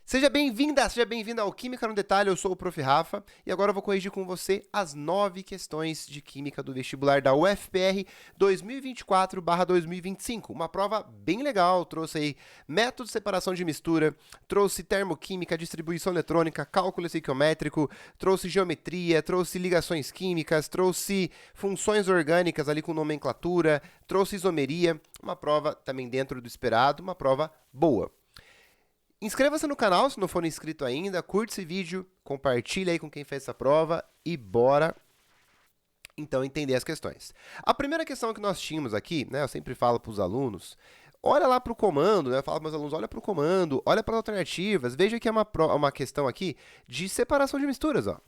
Seja bem-vinda, seja bem-vindo ao Química no Detalhe, eu sou o Prof. Rafa e agora eu vou corrigir com você as 9 questões de Química do vestibular da UFPR 2024/2025. Uma prova bem legal, trouxe aí método de separação de mistura, trouxe termoquímica, distribuição eletrônica, cálculo estequiométrico, trouxe geometria, trouxe ligações químicas, trouxe funções orgânicas ali com nomenclatura, trouxe isomeria, uma prova também dentro do esperado, uma prova boa. Inscreva-se no canal se não for inscrito ainda, curte esse vídeo, compartilha aí com quem fez essa prova e bora então entender as questões. A primeira questão que nós tínhamos aqui, né, eu sempre falo para os alunos, olha lá para o comando, né, eu falo para os alunos, olha para o comando, olha para as alternativas, veja que é uma questão aqui de separação de misturas, ó.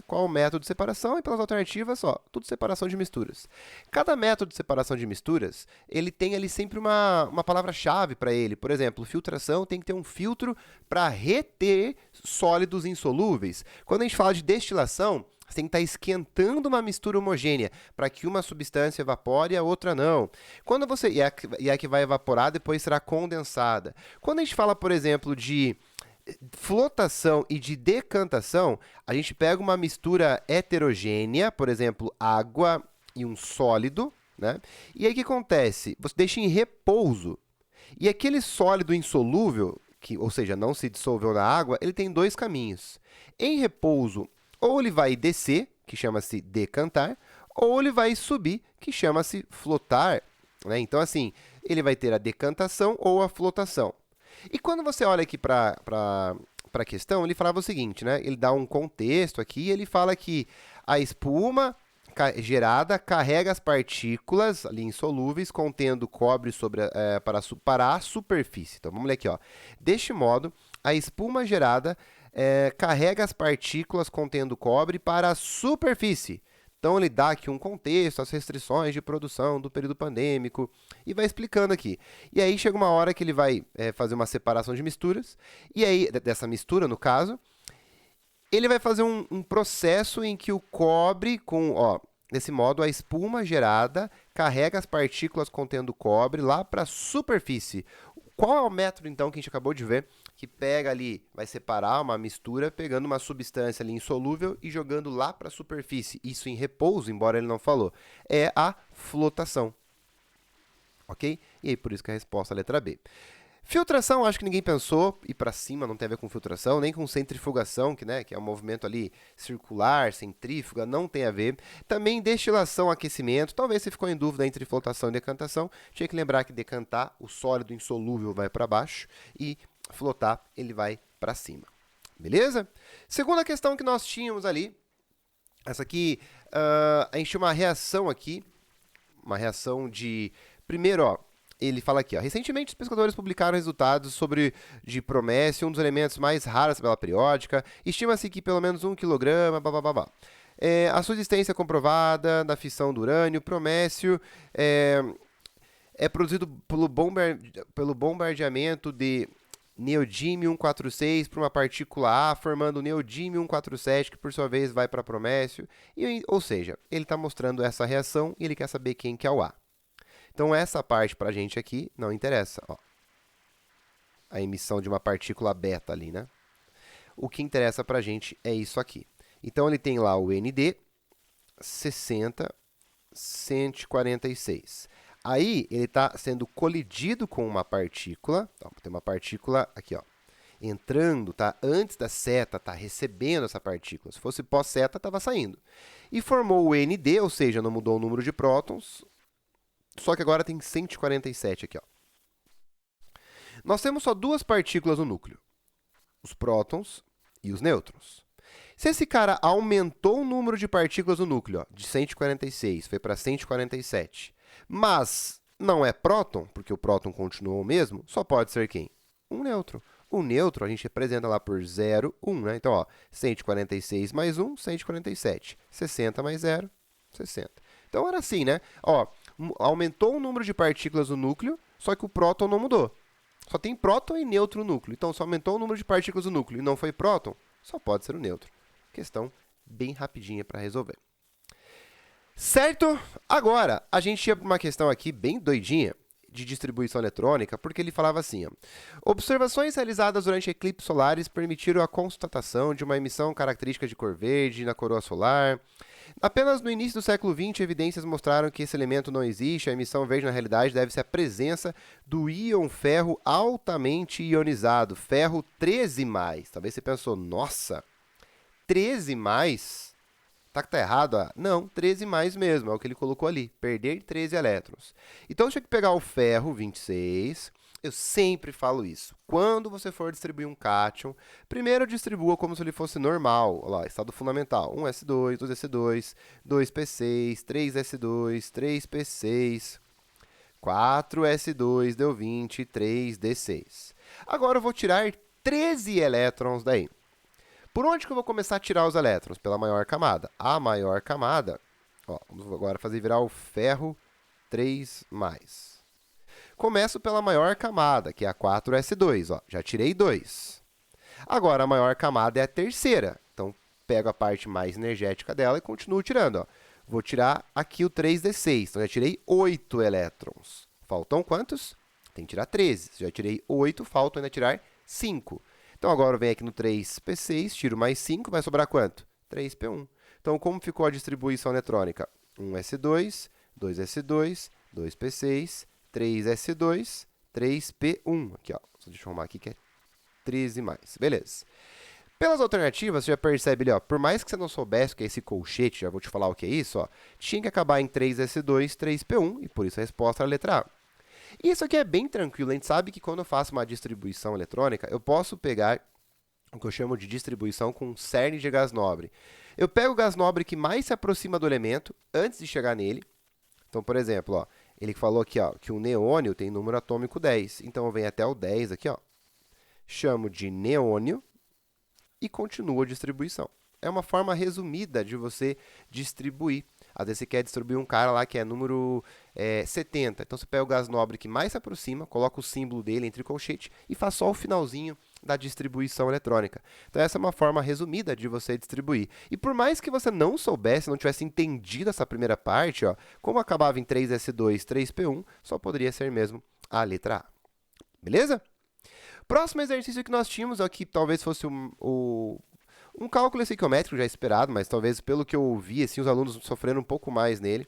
Qual o método de separação e pelas alternativas, ó, tudo separação de misturas. Cada método de separação de misturas, ele tem ali sempre uma palavra-chave para ele. Por exemplo, filtração tem que ter um filtro para reter sólidos insolúveis. Quando a gente fala de destilação, você tem que estar esquentando uma mistura homogênea para que uma substância evapore e a outra não. Quando você e a que vai evaporar depois será condensada. Quando a gente fala, por exemplo, de flotação e de decantação, a gente pega uma mistura heterogênea, por exemplo, água e um sólido, né? E aí o que acontece? Você deixa em repouso. E aquele sólido insolúvel, ou seja, não se dissolveu na água, ele tem dois caminhos. Em repouso, ou ele vai descer, que chama-se decantar, ou ele vai subir, que chama-se flotar, né? Então, assim, ele vai ter a decantação ou a flotação. E quando você olha aqui para a questão, ele falava o seguinte, né? Ele dá um contexto aqui, ele fala que a espuma gerada carrega as partículas ali insolúveis contendo cobre para a superfície. Então, vamos ler aqui, ó. Deste modo, a espuma gerada carrega as partículas contendo cobre para a superfície. Então, ele dá aqui um contexto, as restrições de produção do período pandêmico, e vai explicando aqui. E aí, chega uma hora que ele vai fazer uma separação de misturas, e aí, dessa mistura, no caso, ele vai fazer um processo em que o cobre, desse modo, a espuma gerada carrega as partículas contendo cobre lá para a superfície. Qual é o método, então, que a gente acabou de ver, que pega ali, vai separar uma mistura, pegando uma substância ali insolúvel e jogando lá para a superfície, isso em repouso, embora ele não falou, é a flotação, ok? E aí, por isso que a resposta é a letra B. Filtração, acho que ninguém pensou, ir para cima não tem a ver com filtração, nem com centrifugação, que é um movimento ali circular, centrífuga, não tem a ver. Também destilação, aquecimento, talvez você ficou em dúvida entre flotação e decantação, tinha que lembrar que decantar, o sólido insolúvel vai para baixo e flotar, ele vai para cima. Beleza? Segunda questão que nós tínhamos ali, essa aqui, a gente tinha uma reação aqui, uma reação de, primeiro, ó, ele fala aqui, ó, recentemente os pesquisadores publicaram resultados de promécio, um dos elementos mais raros da tabela periódica. Estima-se que pelo menos 1 kg, a sua existência comprovada na fissão do urânio. Promécio é produzido pelo bombardeamento de neodímio 146 para uma partícula A, formando neodímio 147, que por sua vez vai para promécio. Ou seja, ele está mostrando essa reação e ele quer saber quem que é o A. Então, essa parte para a gente aqui não interessa. Ó. A emissão de uma partícula beta ali, né? O que interessa para a gente é isso aqui. Então, ele tem lá o ND 60, 146. Aí, ele está sendo colidido com uma partícula. Ó, tem uma partícula aqui, ó, entrando, tá? Antes da seta, tá recebendo essa partícula. Se fosse pós-seta, estava saindo. E formou o ND, ou seja, não mudou o número de prótons. Só que agora tem 147 aqui, ó. Nós temos só duas partículas no núcleo, os prótons e os nêutrons. Se esse cara aumentou o número de partículas no núcleo, ó, de 146, foi para 147, mas não é próton, porque o próton continuou o mesmo, só pode ser quem? Um nêutron. O nêutron a gente representa lá por 0, 1, né? Então, ó, 146 mais 1, 147. 60 mais 0, 60. Então, era assim, né? Ó, aumentou o número de partículas no núcleo, só que o próton não mudou. Só tem próton e nêutron no núcleo. Então, se aumentou o número de partículas no núcleo e não foi próton, só pode ser o nêutron. Questão bem rapidinha para resolver. Certo? Agora, a gente ia para uma questão aqui bem doidinha, de distribuição eletrônica, porque ele falava assim, ó, observações realizadas durante eclipses solares permitiram a constatação de uma emissão característica de cor verde na coroa solar. Apenas no início do século XX, evidências mostraram que esse elemento não existe. A emissão verde, na realidade, deve-se à presença do íon ferro altamente ionizado, ferro 13+. Talvez você pensou, nossa, 13+? Tá que tá errado? Não, 13+ mesmo, é o que ele colocou ali, perder 13 elétrons. Então, eu tinha que pegar o ferro 26, eu sempre falo isso. Quando você for distribuir um cátion, primeiro distribua como se ele fosse normal. Olha lá, estado fundamental, 1s2, 2s2, 2p6, 3s2, 3p6, 4s2, deu 20, 3d6. Agora, eu vou tirar 13 elétrons daí. Por onde que eu vou começar a tirar os elétrons? Pela maior camada. A maior camada, ó, vamos agora fazer virar o ferro 3+. Começo pela maior camada, que é a 4s2. Ó, já tirei 2. Agora, a maior camada é a terceira. Então, pego a parte mais energética dela e continuo tirando. Ó. Vou tirar aqui o 3d6. Então, já tirei 8 elétrons. Faltam quantos? Tem que tirar 13. Já tirei 8, faltam ainda tirar 5. Então, agora eu venho aqui no 3p6, tiro mais 5, vai sobrar quanto? 3p1. Então, como ficou a distribuição eletrônica? 1s2, 2s2, 2p6, 3s2, 3p1. Aqui, ó. Deixa eu arrumar aqui que é 13+. Beleza. Pelas alternativas, você já percebe ali, ó, por mais que você não soubesse o que é esse colchete, já vou te falar o que é isso, ó, tinha que acabar em 3s2, 3p1, e por isso a resposta é a letra A. E isso aqui é bem tranquilo, a gente sabe que quando eu faço uma distribuição eletrônica, eu posso pegar o que eu chamo de distribuição com cerne de gás nobre. Eu pego o gás nobre que mais se aproxima do elemento antes de chegar nele. Então, por exemplo, ó, ele falou aqui ó, que o neônio tem número atômico 10. Então, eu venho até o 10 aqui, ó, chamo de neônio e continuo a distribuição. É uma forma resumida de você distribuir. Às vezes você quer distribuir um cara lá que é número 70. Então, você pega o gás nobre que mais se aproxima, coloca o símbolo dele entre colchete e faz só o finalzinho da distribuição eletrônica. Então, essa é uma forma resumida de você distribuir. E por mais que você não soubesse, não tivesse entendido essa primeira parte, ó, como acabava em 3s2, 3p1, só poderia ser mesmo a letra A. Beleza? Próximo exercício que nós tínhamos aqui, talvez fosse um cálculo estequiométrico já esperado, mas talvez pelo que eu ouvi, assim, os alunos sofreram um pouco mais nele.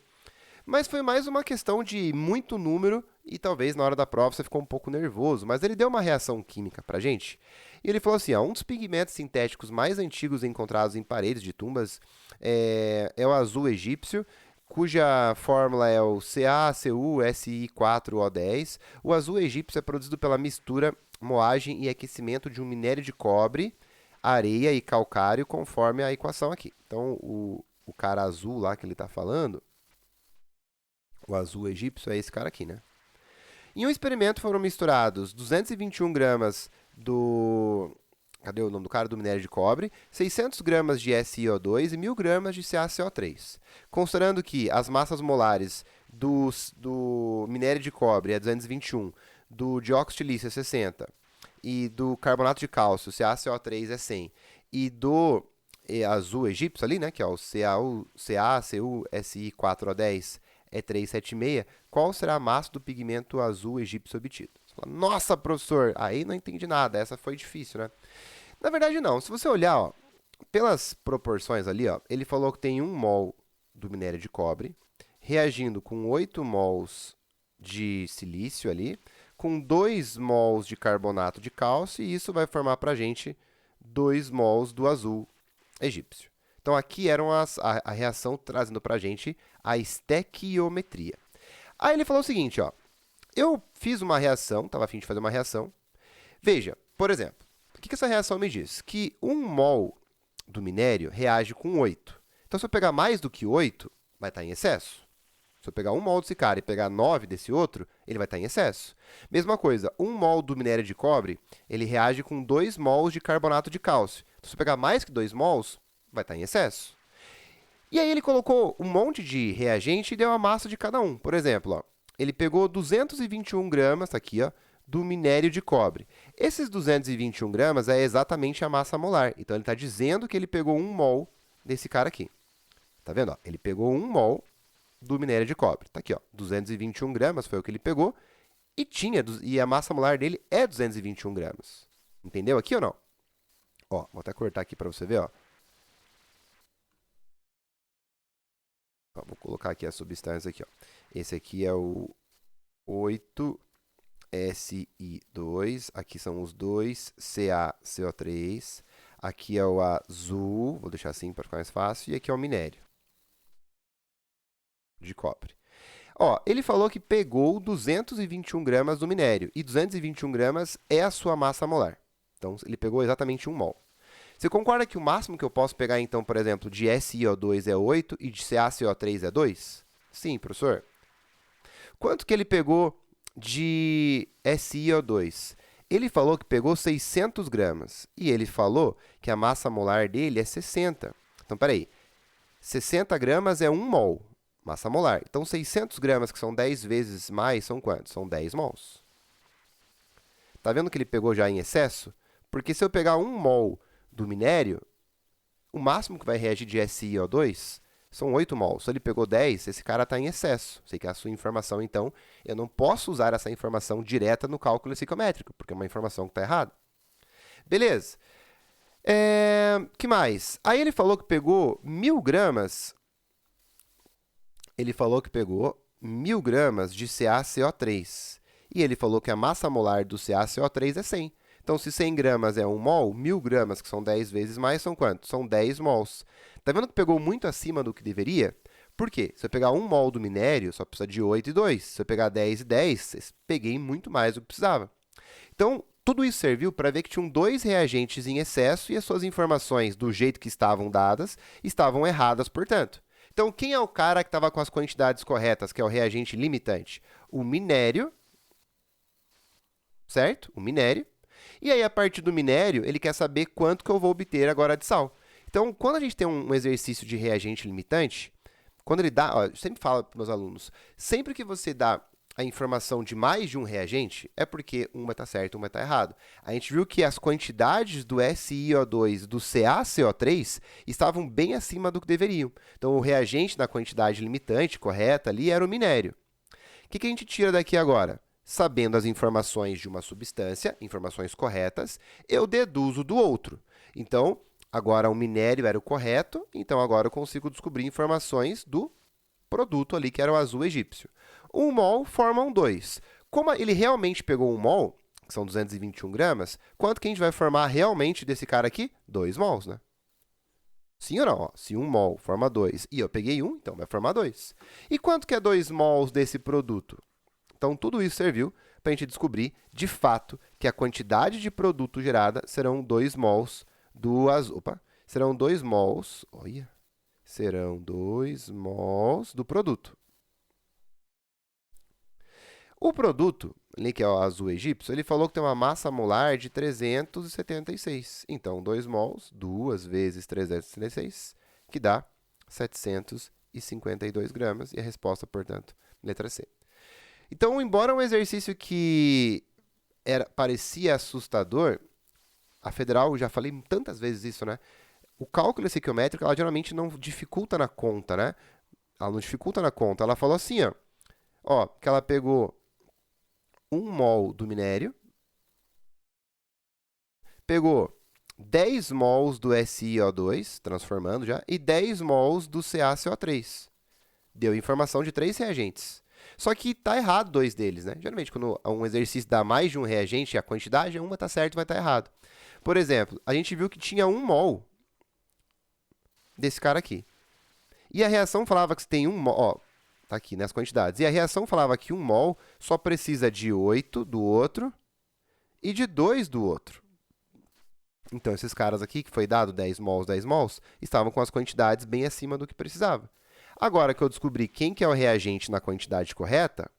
Mas foi mais uma questão de muito número e talvez na hora da prova você ficou um pouco nervoso. Mas ele deu uma reação química para a gente. E ele falou assim, ó, um dos pigmentos sintéticos mais antigos encontrados em paredes de tumbas é o azul egípcio, cuja fórmula é o CaCuSi4O10. O azul egípcio é produzido pela mistura, moagem e aquecimento de um minério de cobre, areia e calcário, conforme a equação aqui. Então, o cara azul lá que ele está falando, o azul egípcio é esse cara aqui, né? Em um experimento foram misturados 221 gramas do... Cadê o nome do cara? Do minério de cobre, 600 gramas de SiO2 e 1.000 gramas de CaCO3. Considerando que as massas molares do minério de cobre é 221, do dióxido de silício é 60, e do carbonato de cálcio, CaCO3 é 100, e do azul egípcio ali, né, que é o CaCuSi4O10, é 376, qual será a massa do pigmento azul egípcio obtido? Você fala, nossa, professor, aí não entendi nada, essa foi difícil, né? Na verdade, não. Se você olhar, ó, pelas proporções ali, ó, ele falou que tem 1 mol do minério de cobre, reagindo com 8 mols de silício ali, com 2 mols de carbonato de cálcio, e isso vai formar para a gente 2 mols do azul egípcio. Então, aqui eram a reação trazendo para a gente a estequiometria. Aí ele falou o seguinte, ó, eu fiz uma reação, estava a fim de fazer uma reação. Veja, por exemplo, o que essa reação me diz? Que 1 mol do minério reage com 8. Então, se eu pegar mais do que 8, vai estar em excesso. Se eu pegar 1 mol desse cara e pegar 9 desse outro, ele vai estar em excesso. Mesma coisa, 1 mol do minério de cobre, ele reage com 2 mols de carbonato de cálcio. Então, se eu pegar mais que 2 mols, vai estar em excesso. E aí ele colocou um monte de reagente e deu a massa de cada um. Por exemplo, ó, ele pegou 221 gramas, tá aqui, ó, do minério de cobre. Esses 221 gramas é exatamente a massa molar. Então, ele está dizendo que ele pegou 1 mol desse cara aqui. Tá vendo? Ó? Ele pegou 1 mol do minério de cobre. Tá aqui, ó, 221 gramas foi o que ele pegou. e a massa molar dele é 221 gramas. Entendeu aqui ou não? Ó, vou até cortar aqui para você ver, ó. Ó. Vou colocar aqui as substâncias aqui, ó. Esse aqui é o 8SI2, aqui são os dois CaCO3, aqui é o azul, vou deixar assim para ficar mais fácil, e aqui é o minério de cobre. Ó, ele falou que pegou 221 gramas do minério, e 221 gramas é a sua massa molar. Então, ele pegou exatamente 1 mol. Você concorda que o máximo que eu posso pegar, então, por exemplo, de SiO2 é 8 e de CaCO3 é 2? Sim, professor. Quanto que ele pegou de SiO2? Ele falou que pegou 600 gramas, e ele falou que a massa molar dele é 60. Então, peraí, 60 gramas é 1 mol. Massa molar. Então, 600 gramas, que são 10 vezes mais, são quantos? São 10 mols. Tá vendo que ele pegou já em excesso? Porque se eu pegar 1 mol do minério, o máximo que vai reagir de SiO2 são 8 mols. Se ele pegou 10, esse cara está em excesso. Sei que é a sua informação, então, eu não posso usar essa informação direta no cálculo estequiométrico, porque é uma informação que está errada. Beleza. Que mais? Aí ele falou que pegou 1.000 gramas. Ele falou que pegou 1.000 gramas de CaCO3. E ele falou que a massa molar do CaCO3 é 100. Então, se 100 gramas é 1 mol, 1.000 gramas, que são 10 vezes mais, são quantos? São 10 mols. Tá vendo que pegou muito acima do que deveria? Por quê? Se eu pegar 1 mol do minério, só precisa de 8 e 2. Se eu pegar 10 e 10, peguei muito mais do que precisava. Então, tudo isso serviu para ver que tinham 2 reagentes em excesso e as suas informações, do jeito que estavam dadas, estavam erradas, portanto. Então, quem é o cara que estava com as quantidades corretas, que é o reagente limitante? O minério, certo? O minério. E aí, a partir do minério, ele quer saber quanto que eu vou obter agora de sal. Então, quando a gente tem um exercício de reagente limitante, quando ele dá, ó, eu sempre falo para os meus alunos, sempre que você dá a informação de mais de um reagente, é porque uma está certo e uma está errado. A gente viu que as quantidades do SiO2 e do CaCO3 estavam bem acima do que deveriam. Então, o reagente na quantidade limitante correta ali era o minério. O que a gente tira daqui agora? Sabendo as informações de uma substância, informações corretas, eu deduzo do outro. Então, agora o minério era o correto, então agora eu consigo descobrir informações do produto ali, que era o azul egípcio. 1 mol formam 2. Como ele realmente pegou 1 mol, que são 221 gramas, quanto que a gente vai formar realmente desse cara aqui? 2 mols, né? Sim ou não? Ó, se 1 mol forma 2 e eu peguei 1, então vai formar 2. E quanto que é 2 mols desse produto? Então, tudo isso serviu para a gente descobrir, de fato, que a quantidade de produto gerada serão 2 mols do azul. Opa, serão 2 mols, olha, serão 2 mols do produto. O produto, ali que é o azul egípcio, ele falou que tem uma massa molar de 376. Então, 2 mols, 2 vezes 376, que dá 752 gramas. E a resposta, portanto, letra C. Então, embora um exercício que parecia assustador, a Federal, já falei tantas vezes isso, né? O cálculo estequiométrico, ela geralmente não dificulta na conta, né? Ela não dificulta na conta. Ela falou assim, ó, que ela pegou 1 mol do minério, pegou 10 mols do SiO2, transformando já, e 10 mols do CaCO3. Deu informação de 3 reagentes. Só que está errado 2 deles, né? Geralmente, quando um exercício dá mais de um reagente, a quantidade, uma está certo e vai estar errado. Por exemplo, a gente viu que tinha 1 mol desse cara aqui. E a reação falava que se tem 1 mol, ó, tá aqui, né, as quantidades. E a reação falava que 1 mol só precisa de 8 do outro e de 2 do outro. Então, esses caras aqui, que foi dado 10 mols, estavam com as quantidades bem acima do que precisava. Agora que eu descobri quem que é o reagente na quantidade correta,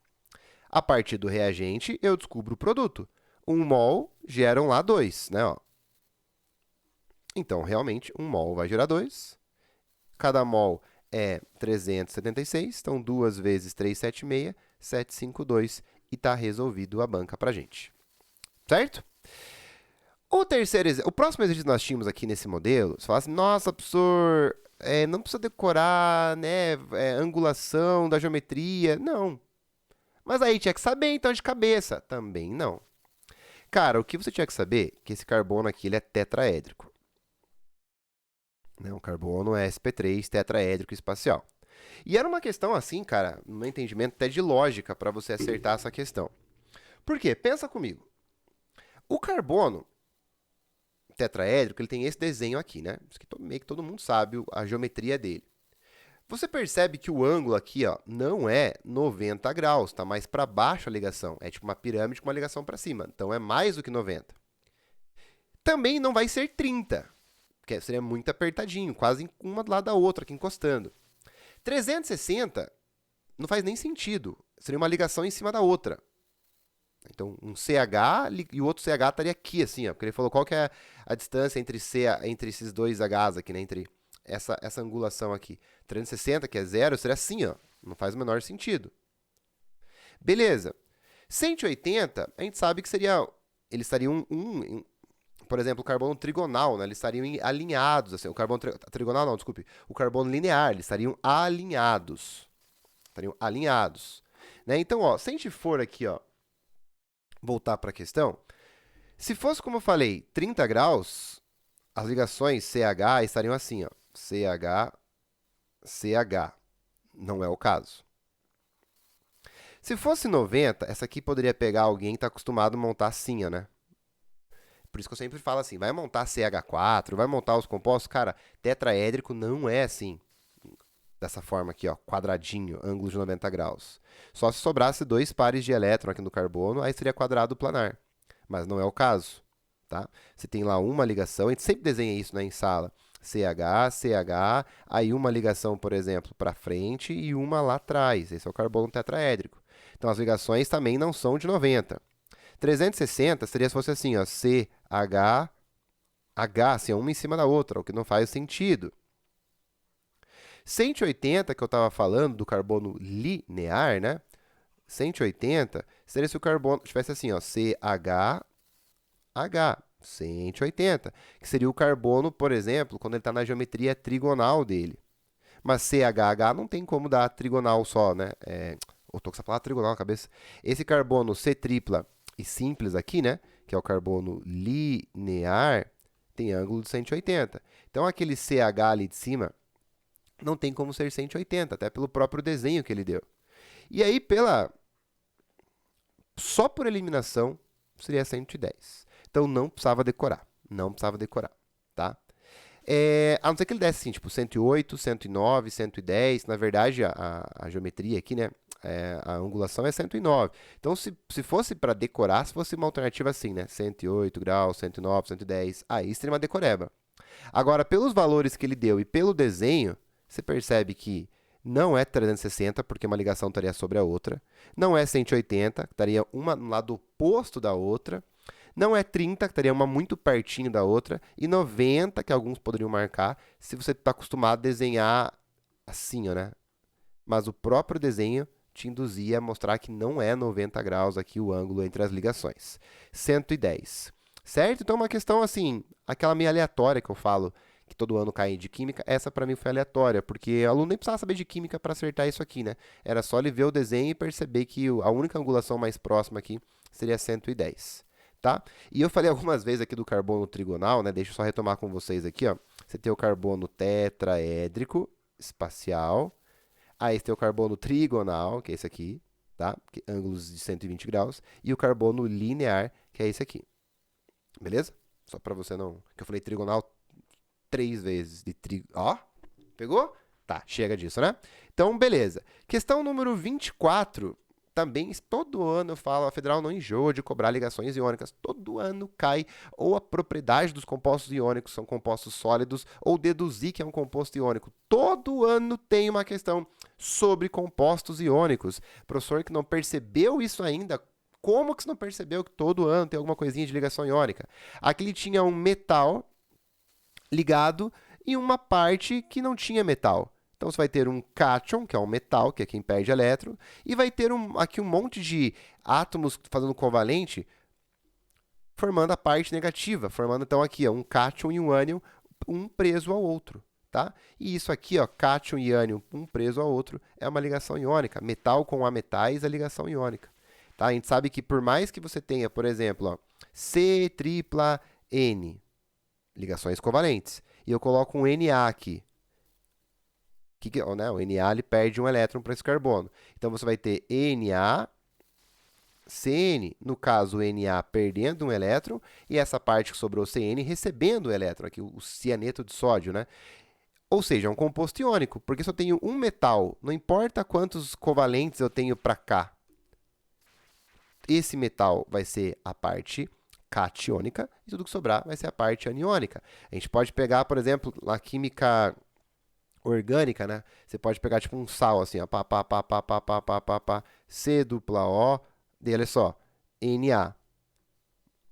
a partir do reagente, eu descubro o produto. 1 mol geram lá 2, né? Ó. Então, realmente, 1 mol vai gerar 2. Cada mol é 376, então 2 vezes 376, 752, e está resolvido a banca para a gente. Certo? O próximo exercício que nós tínhamos aqui nesse modelo, você fala assim, nossa, professor, não precisa decorar, né, angulação da geometria. Não. Mas aí tinha que saber, então, de cabeça. Também não. Cara, o que você tinha que saber é que esse carbono aqui ele é tetraédrico. Né? O carbono é sp3 tetraédrico espacial. E era uma questão assim, cara, no meu entendimento, até de lógica para você acertar essa questão. Por quê? Pensa comigo. O carbono tetraédrico, ele tem esse desenho aqui, né? Isso que meio que todo mundo sabe a geometria dele. Você percebe que o ângulo aqui, ó, não é 90 graus, tá mais para baixo a ligação. É tipo uma pirâmide com uma ligação para cima, então é mais do que 90. Também não vai ser 30, porque seria muito apertadinho, quase uma do lado da outra, aqui encostando. 360 não faz nem sentido, seria uma ligação em cima da outra. Então, um CH e o outro CH estaria aqui, assim, ó, porque ele falou qual que é a distância entre esses dois Hs aqui, né, entre essa angulação aqui. 360, que é zero, seria assim, ó, não faz o menor sentido. Beleza. 180, a gente sabe que seria, eles estariam por exemplo, o carbono trigonal, né, eles estariam alinhados, assim, o carbono trigonal não, desculpe, o carbono linear, eles estariam alinhados. Estariam alinhados. Né? Então, ó, se a gente for aqui, ó, voltar para a questão, se fosse, como eu falei, 30 graus, as ligações CH estariam assim, ó, CH, CH. Não é o caso. Se fosse 90, essa aqui poderia pegar alguém que está acostumado a montar assim, ó, né? Por isso que eu sempre falo assim, vai montar CH4, vai montar os compostos, cara, tetraédrico não é assim. Dessa forma aqui, ó, quadradinho, ângulo de 90 graus. Só se sobrasse dois pares de elétron aqui no carbono, aí seria quadrado planar. Mas não é o caso, tá? Você tem lá uma ligação, a gente sempre desenha isso, né, em sala. CH, CH, aí uma ligação, por exemplo, para frente e uma lá atrás. Esse é o carbono tetraédrico. Então, as ligações também não são de 90. 360 seria se fosse assim, ó, CH, H, assim, uma em cima da outra, o que não faz sentido. 180, que eu estava falando, do carbono linear, né? 180 seria se o carbono tivesse assim, ó, CH, H, 180, que seria o carbono, por exemplo, quando ele está na geometria trigonal dele. Mas CHH não tem como dar trigonal só, né? Eu tô com essa palavra trigonal na cabeça. Esse carbono C tripla e simples aqui, né? Que é o carbono linear, tem ângulo de 180. Então, aquele CH ali de cima não tem como ser 180, até pelo próprio desenho que ele deu. E aí, só por eliminação, seria 110. Então, não precisava decorar. Não precisava decorar, tá? A não ser que ele desse assim, tipo 108, 109, 110. Na verdade, a geometria aqui, né? A angulação é 109. Então, se fosse para decorar, se fosse uma alternativa assim, né? 108 graus, 109, 110, aí seria uma decoreba. Agora, pelos valores que ele deu e pelo desenho, você percebe que não é 360, porque uma ligação estaria sobre a outra. Não é 180, que estaria uma no lado oposto da outra. Não é 30, que estaria uma muito pertinho da outra. E 90, que alguns poderiam marcar, se você está acostumado a desenhar assim, ó, né? Mas o próprio desenho te induzia a mostrar que não é 90 graus aqui o ângulo entre as ligações. 110. Certo? Então, uma questão assim, aquela meio aleatória que eu falo, que todo ano cai de química, essa para mim foi aleatória, porque o aluno nem precisava saber de química para acertar isso aqui, né? Era só ele ver o desenho e perceber que a única angulação mais próxima aqui seria 110, tá? E eu falei algumas vezes aqui do carbono trigonal, né? Deixa eu só retomar com vocês aqui, ó. Você tem o carbono tetraédrico espacial, aí você tem o carbono trigonal, que é esse aqui, tá? Que é ângulos de 120 graus, e o carbono linear, que é esse aqui. Beleza? Só para você não... que eu falei trigonal 3 vezes de trigo. Ó, pegou? Tá, chega disso, né? Então, beleza. Questão número 24. Também, todo ano eu falo, a Federal não enjoa de cobrar ligações iônicas. Todo ano cai ou a propriedade dos compostos iônicos são compostos sólidos ou deduzir que é um composto iônico. Todo ano tem uma questão sobre compostos iônicos. Professor que não percebeu isso ainda, como que você não percebeu que todo ano tem alguma coisinha de ligação iônica? Aqui ele tinha um metal ligado e uma parte que não tinha metal. Então, você vai ter um cátion, que é um metal, que é quem perde elétron, e vai ter aqui um monte de átomos fazendo covalente, formando a parte negativa, formando então aqui ó, um cátion e um ânion, um preso ao outro. tá? E isso aqui, ó, cátion e ânion, um preso ao outro, é uma ligação iônica. Metal com ametais é ligação iônica. Tá? A gente sabe que por mais que você tenha, por exemplo, ó, C tripla N, ligações covalentes, e eu coloco um Na aqui, né? O Na ele perde um elétron para esse carbono. Então você vai ter Na, CN, no caso o Na perdendo um elétron, e essa parte que sobrou CN recebendo o elétron, aqui o cianeto de sódio, né? Ou seja, é um composto iônico, porque se eu tenho um metal, não importa quantos covalentes eu tenho para cá, esse metal vai ser a parte catiônica e tudo que sobrar vai ser a parte aniônica. A gente pode pegar, por exemplo, na química orgânica, né? Você pode pegar tipo um sal assim, ó, pá, C dupla O, daí olha só, Na.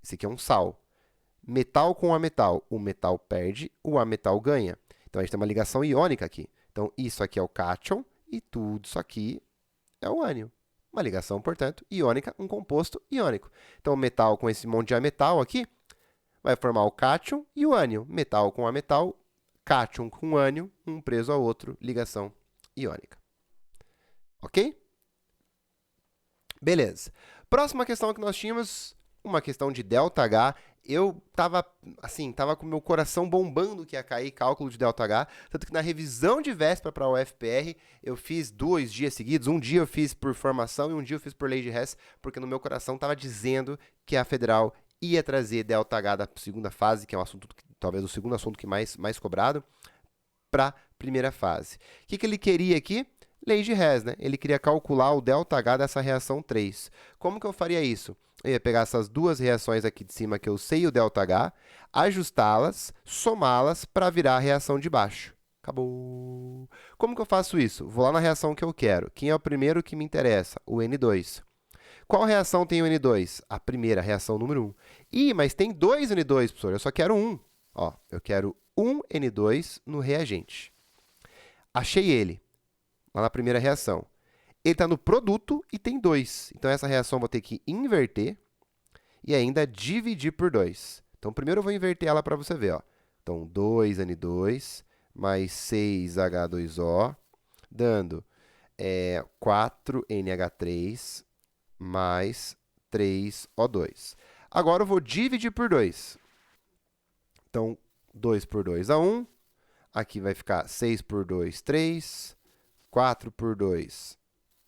Esse aqui é um sal. Metal com ametal, o metal perde, o ametal ganha. Então a gente tem uma ligação iônica aqui. Então isso aqui é o cátion e tudo isso aqui é o ânion. Uma ligação, portanto, iônica, um composto iônico. Então o metal com esse monte de ametal aqui vai formar o cátion e o ânion. Metal com ametal, cátion com ânion, um preso ao outro, ligação iônica. Ok? Beleza. Próxima questão que nós tínhamos, uma questão de ΔH. Eu tava com meu coração bombando que ia cair cálculo de ΔH, tanto que na revisão de véspera para o UFPR, eu fiz 2 dias seguidos, um dia eu fiz por formação e um dia eu fiz por lei de Hess, porque no meu coração estava dizendo que a Federal ia trazer ΔH da segunda fase, que é um assunto, talvez o segundo assunto que mais cobrado, para a primeira fase. O que ele queria aqui? Lei de Hess, né? Ele queria calcular o ΔH dessa reação 3. Como que eu faria isso? Eu ia pegar essas duas reações aqui de cima que eu sei o ΔH, ajustá-las, somá-las para virar a reação de baixo. Acabou. Como que eu faço isso? Vou lá na reação que eu quero. Quem é o primeiro que me interessa? O N2. Qual reação tem o N2? A primeira, a reação número 1. Ih, mas tem 2 N2, professor. Eu só quero um. Ó, eu quero um N2 no reagente. Achei ele, lá na primeira reação. Ele está no produto e tem 2. Então, essa reação eu vou ter que inverter e ainda dividir por 2. Então, primeiro eu vou inverter ela para você ver. Ó. Então, 2N2 mais 6H2O, dando 4NH3 mais 3O2. Agora, eu vou dividir por 2. Então, 2 por 2 a 1. Aqui vai ficar 6 por 2, 3. 4 por 2,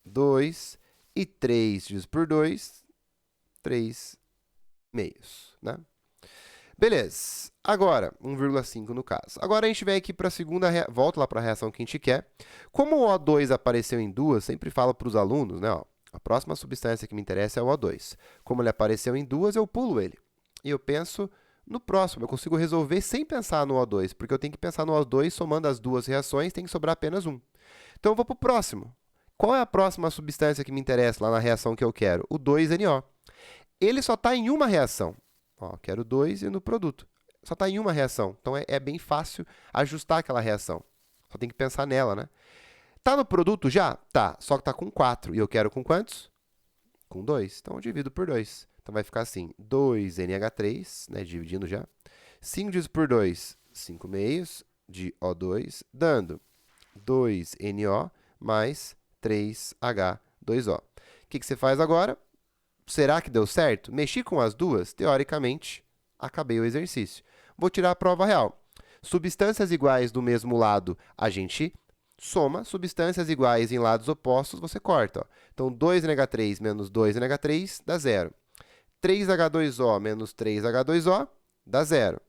2, e 3 dividido por 2, 3 meios, né? Beleza. Agora, 1,5 no caso. Agora a gente vem aqui para a segunda, volta lá para a reação que a gente quer. Como o O2 apareceu em duas, sempre falo para os alunos, né? Ó, a próxima substância que me interessa é o O2. Como ele apareceu em duas, eu pulo ele. E eu penso no próximo. Eu consigo resolver sem pensar no O2, porque eu tenho que pensar no O2 somando as duas reações, tem que sobrar apenas um. Então, eu vou para o próximo. Qual é a próxima substância que me interessa lá na reação que eu quero? O 2NO. Ele só está em uma reação. Ó, quero 2 e no produto. Só está em uma reação. Então, é bem fácil ajustar aquela reação. Só tem que pensar nela, né? Tá no produto já? Tá. Só que está com 4. E eu quero com quantos? Com 2. Então, eu divido por 2. Então, vai ficar assim, 2NH3, né, dividindo já. 5 dividido por 2, 5 meios de O2, dando 2NO mais 3H2O. O que você faz agora? Será que deu certo? Mexi com as duas? Teoricamente, acabei o exercício. Vou tirar a prova real. Substâncias iguais do mesmo lado, a gente soma. Substâncias iguais em lados opostos, você corta. Ó. Então, 2NH3 menos 2NH3 dá 0. 3H2O menos 3H2O dá 0.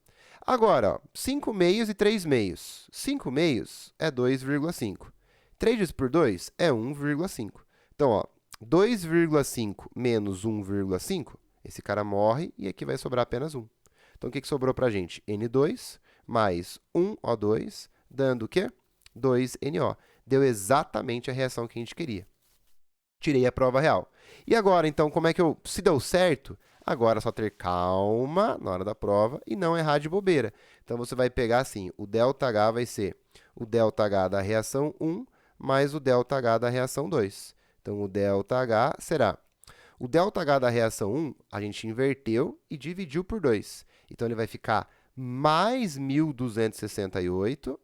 Agora, ó, 5 meios e 3 meios. 5 meios é 2,5. 3 vezes por 2 é 1,5. Então, ó, 2,5 menos 1,5, esse cara morre e aqui vai sobrar apenas 1. Então, o que sobrou para a gente? N2 mais 1O2, dando o quê? 2NO. Deu exatamente a reação que a gente queria. Tirei a prova real. E agora, então, como é que se deu certo, agora é só ter calma na hora da prova e não errar de bobeira. Então, você vai pegar assim, o ΔH vai ser o ΔH da reação 1 mais o ΔH da reação 2. Então, o ΔH será o ΔH da reação 1, a gente inverteu e dividiu por 2. Então, ele vai ficar mais 1.268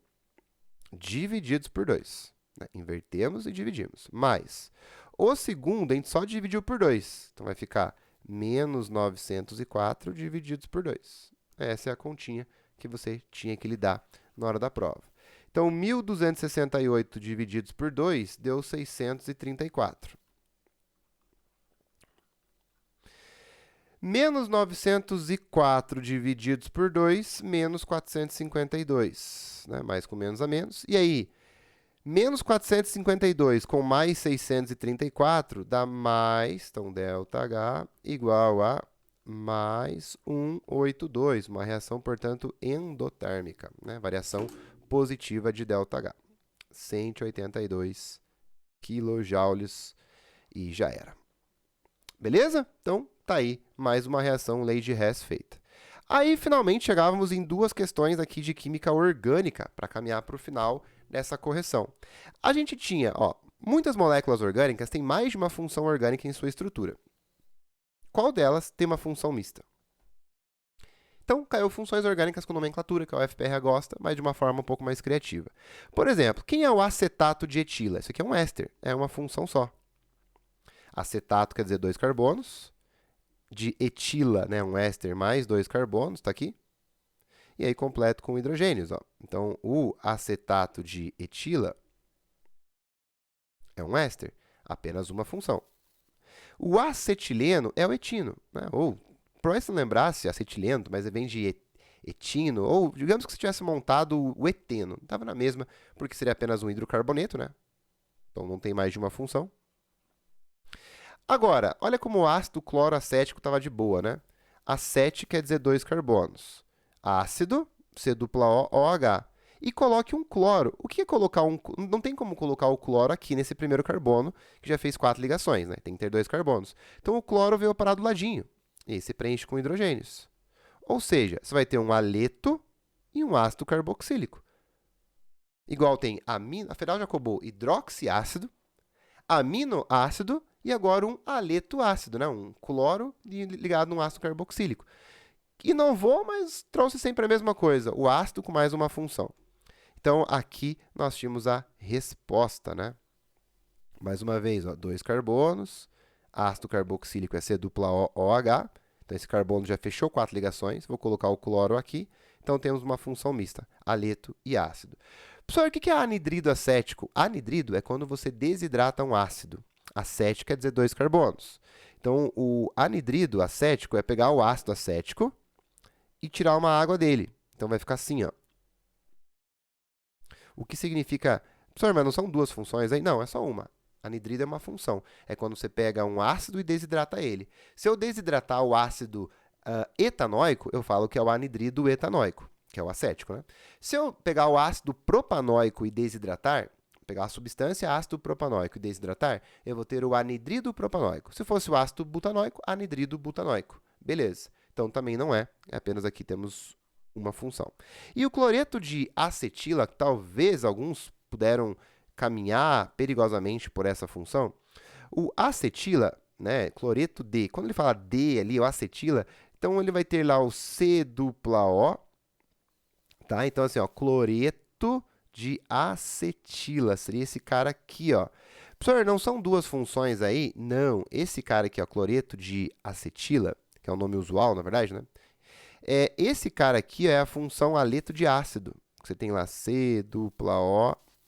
divididos por 2. Né? Invertemos e dividimos. Mais o segundo, a gente só dividiu por 2. Então, vai ficar menos 904 divididos por 2. Essa é a continha que você tinha que lidar na hora da prova. Então, 1.268 divididos por 2 deu 634. Menos 904 divididos por 2, menos 452. Né? Mais com menos a menos. E aí, menos 452 com mais 634 dá mais, então, ΔH igual a mais 182. Uma reação, portanto, endotérmica. Né? Variação positiva de ΔH. 182 quilojoules e já era. Beleza? Então, tá aí mais uma reação lei de Hess feita. Aí, finalmente, chegávamos em duas questões aqui de química orgânica para caminhar para o final dessa correção. A gente tinha, muitas moléculas orgânicas têm mais de uma função orgânica em sua estrutura. Qual delas tem uma função mista? Então, caiu funções orgânicas com nomenclatura, que a UFPR gosta, mas de uma forma um pouco mais criativa. Por exemplo, quem é o acetato de etila? Isso aqui é um éster, é uma função só. Acetato quer dizer 2 carbonos, de etila, né, um éster mais 2 carbonos, está aqui. E aí completo com hidrogênios. Então, o acetato de etila é um éster, apenas uma função. O acetileno é o etino, né? Ou, para você não lembrasse, acetileno, mas vem de etino, ou digamos que você tivesse montado o eteno. Estava na mesma, porque seria apenas um hidrocarboneto, né? Então, não tem mais de uma função. Agora, olha como o ácido cloroacético estava de boa, né? Acete quer dizer 2 carbonos. Ácido, C-OH. E coloque um cloro. O que é colocar um... Não tem como colocar o cloro aqui nesse primeiro carbono, que já fez 4 ligações, né? Tem que ter 2 carbonos. Então, o cloro veio parar do ladinho. E aí se preenche com hidrogênios. Ou seja, você vai ter um aleto e um ácido carboxílico. Igual tem a feral Jacobou hidroxiácido, aminoácido e agora um aleto ácido, né? Um cloro ligado num ácido carboxílico. Inovou, mas trouxe sempre a mesma coisa, o ácido com mais uma função. Então, aqui nós tínhamos a resposta, né? Mais uma vez, 2 carbonos, ácido carboxílico é C-OH, então esse carbono já fechou 4 ligações, vou colocar o cloro aqui, então temos uma função mista, aleto e ácido. Professor, o que é anidrido acético? Anidrido é quando você desidrata um ácido. Acético quer dizer 2 carbonos. Então, o anidrido acético é pegar o ácido acético e tirar uma água dele. Então, vai ficar assim, ó. O que significa... Professor, mas não são duas funções aí? Não, é só uma. Anidrido é uma função. É quando você pega um ácido e desidrata ele. Se eu desidratar o ácido etanóico, eu falo que é o anidrido etanóico, que é o acético, né? Se eu pegar o ácido propanóico e desidratar, pegar a substância ácido propanóico e desidratar, eu vou ter o anidrido propanóico. Se fosse o ácido butanóico, anidrido butanóico. Beleza. Então, também não é. Apenas aqui temos uma função. E o cloreto de acetila, que talvez alguns puderam caminhar perigosamente por essa função, o acetila, né, cloreto D, quando ele fala D ali, o acetila, então ele vai ter lá o C-O, tá? Então, assim, ó, cloreto de acetila, seria esse cara aqui, ó. Professor, não são duas funções aí? Não, esse cara aqui, ó, cloreto de acetila, que é o nome usual, na verdade, né? Esse cara aqui é a função aleto de ácido. Você tem lá C-O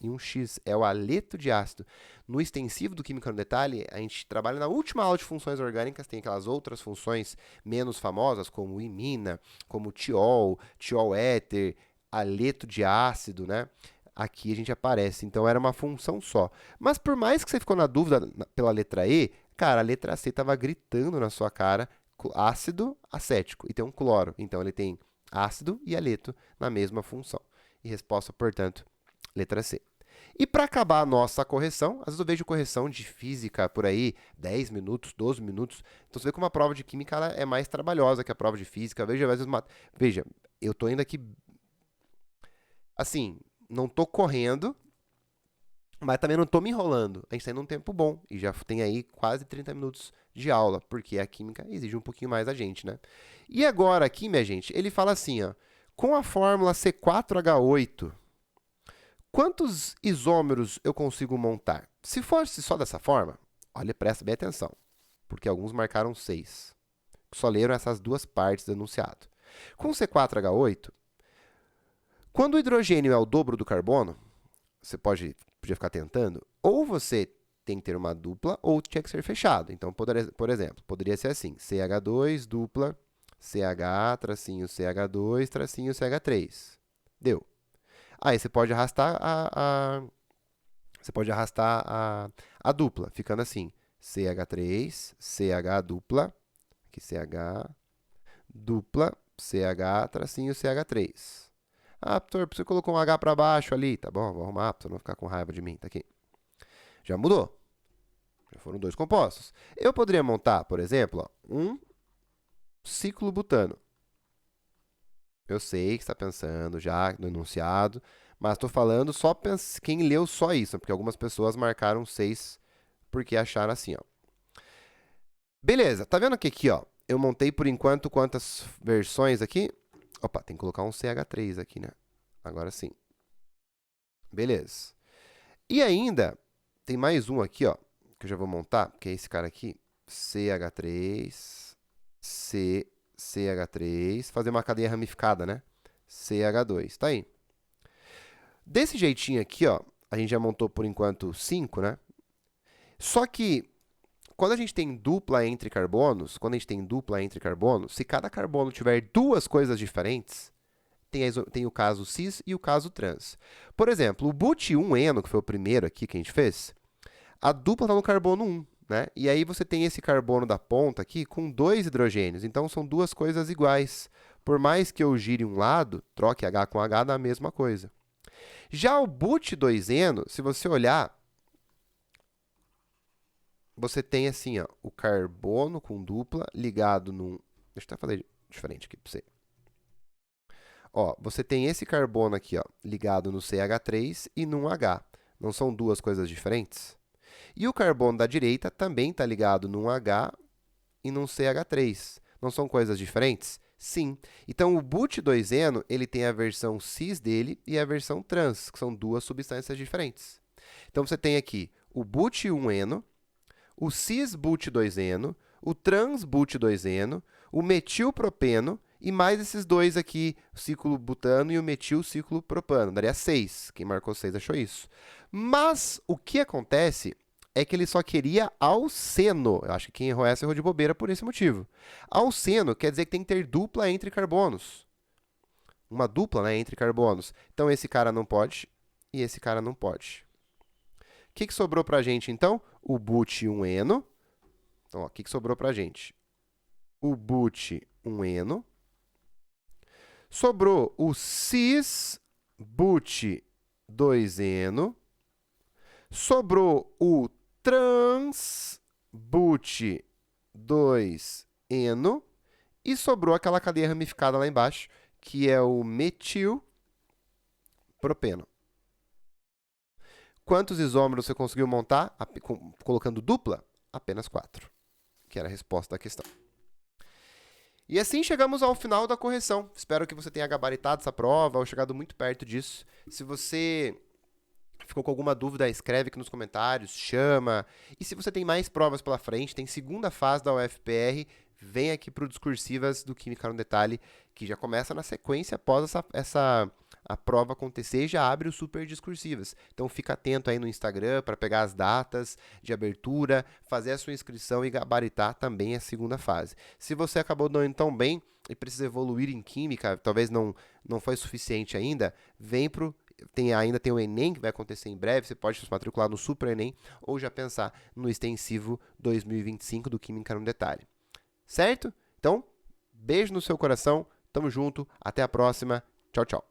e um X, é o aleto de ácido. No extensivo do Química no Detalhe, a gente trabalha na última aula de funções orgânicas, tem aquelas outras funções menos famosas, como imina, como tiol éter, aleto de ácido, né? Aqui a gente aparece, então era uma função só. Mas por mais que você ficou na dúvida pela letra E, cara, a letra C estava gritando na sua cara, ácido acético, e tem um cloro, então ele tem ácido e aleto na mesma função. E resposta, portanto, letra C. E para acabar a nossa correção, às vezes eu vejo correção de física por aí, 10 minutos, 12 minutos. Então, você vê como a prova de química ela é mais trabalhosa que a prova de física. Veja, às vezes, veja, eu estou indo aqui, assim, não estou correndo, mas também não estou me enrolando. A gente está indo num tempo bom e já tem aí quase 30 minutos de aula, porque a química exige um pouquinho mais da gente, né? E agora aqui, minha gente, ele fala assim, ó, com a fórmula C4H8, Quantos isômeros eu consigo montar? Se fosse só dessa forma, olha, presta bem atenção, porque alguns marcaram 6. Só leram essas duas partes do enunciado. Com C4H8, quando o hidrogênio é o dobro do carbono, você podia ficar tentando, ou você tem que ter uma dupla, ou tinha que ser fechado. Então, por exemplo, poderia ser assim, CH2, dupla, CH, tracinho CH2, tracinho CH3. Deu. Aí você pode arrastar a dupla, ficando assim, CH3, CH dupla, aqui CH, dupla, CH, tracinho CH3. Ah, Vitor, você colocou um H para baixo ali. Tá bom, vou arrumar para não ficar com raiva de mim. Tá aqui. Já mudou. Já foram 2 compostos. Eu poderia montar, por exemplo, ó, um ciclo butano. Eu sei que está pensando já no enunciado, mas estou falando só quem leu só isso, porque algumas pessoas marcaram 6 porque acharam assim, ó. Beleza, tá vendo que aqui, ó, eu montei por enquanto quantas versões aqui? Opa, tem que colocar um CH3 aqui, né? Agora sim. Beleza. E ainda, tem mais um aqui, ó, que eu já vou montar, que é esse cara aqui, CH3, CH3, fazer uma cadeia ramificada, né? CH2, tá aí. Desse jeitinho aqui, ó, a gente já montou por enquanto 5, né? Só que, quando a gente tem dupla entre carbonos, se cada carbono tiver 2 coisas diferentes, tem o caso cis e o caso trans. Por exemplo, o but1-eno, que foi o primeiro aqui que a gente fez, a dupla está no carbono 1, né? E aí você tem esse carbono da ponta aqui com 2 hidrogênios, então são 2 coisas iguais. Por mais que eu gire um lado, troque H com H, dá a mesma coisa. Já o but2-eno, se você olhar, você tem assim, ó, o carbono com dupla ligado num... Deixa eu até fazer diferente aqui para você. Ó, você tem esse carbono aqui, ó, ligado no CH3 e num H. Não são 2 coisas diferentes? E o carbono da direita também está ligado num H e num CH3. Não são coisas diferentes? Sim. Então, o but2-eno, ele tem a versão cis dele e a versão trans, que são 2 substâncias diferentes. Então, você tem aqui o but1-eno, o cis-but2-eno, o trans-but2-eno, o metilpropeno e mais esses 2 aqui, o ciclo butano e o metil ciclo propano. Daria 6. Quem marcou 6 achou isso. Mas o que acontece é que ele só queria alceno. Eu acho que quem errou essa errou de bobeira por esse motivo. Alceno quer dizer que tem que ter dupla entre carbonos. Uma dupla, né, entre carbonos. Então, esse cara não pode e esse cara não pode. O que sobrou para a gente, então? O but1-eno. Então, o que sobrou para a gente? O but1-eno. Sobrou o cis-but2-eno. Sobrou o trans-but2-eno. E sobrou aquela cadeia ramificada lá embaixo, que é o metilpropeno. Quantos isômeros você conseguiu montar colocando dupla? Apenas 4, que era a resposta da questão. E assim chegamos ao final da correção. Espero que você tenha gabaritado essa prova ou chegado muito perto disso. Se você ficou com alguma dúvida, escreve aqui nos comentários, chama. E se você tem mais provas pela frente, tem segunda fase da UFPR, vem aqui para o Discursivas do Química no Detalhe, que já começa na sequência após a prova acontecer e já abre o Super Discursivas. Então fica atento aí no Instagram para pegar as datas de abertura, fazer a sua inscrição e gabaritar também a segunda fase. Se você acabou não indo tão bem e precisa evoluir em Química, talvez não foi suficiente ainda, vem para ainda tem o Enem, que vai acontecer em breve, você pode se matricular no Super Enem ou já pensar no extensivo 2025 do Química no Detalhe. Certo? Então, beijo no seu coração, tamo junto, até a próxima, tchau, tchau.